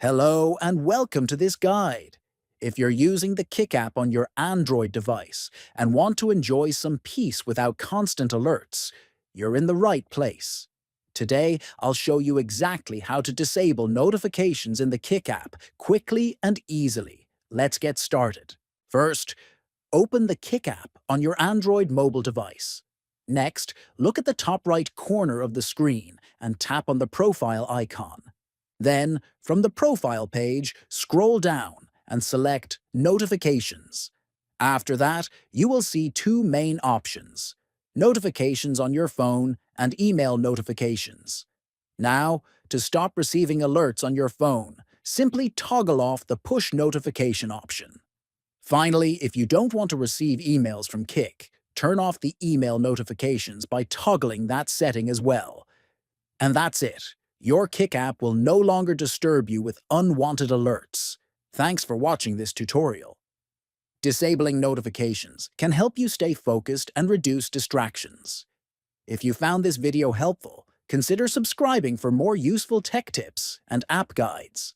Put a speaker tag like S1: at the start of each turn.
S1: Hello and welcome to this guide. If you're using the Kick app on your Android device and want to enjoy some peace without constant alerts, you're in the right place. Today, I'll show you exactly how to disable notifications in the Kick app quickly and easily. Let's get started. First, open the Kick app on your Android mobile device. Next, look at the top right corner of the screen and tap on the profile icon. Then, from the Profile page, scroll down and select Notifications. After that, you will see two main options: Notifications on your phone and Email notifications. Now, to stop receiving alerts on your phone, simply toggle off the Push Notification option. Finally, if you don't want to receive emails from Kick, turn off the email notifications by toggling that setting as well. And that's it. Your Kick app will no longer disturb you with unwanted alerts. Thanks for watching this tutorial. Disabling notifications can help you stay focused and reduce distractions. If you found this video helpful, consider subscribing for more useful tech tips and app guides.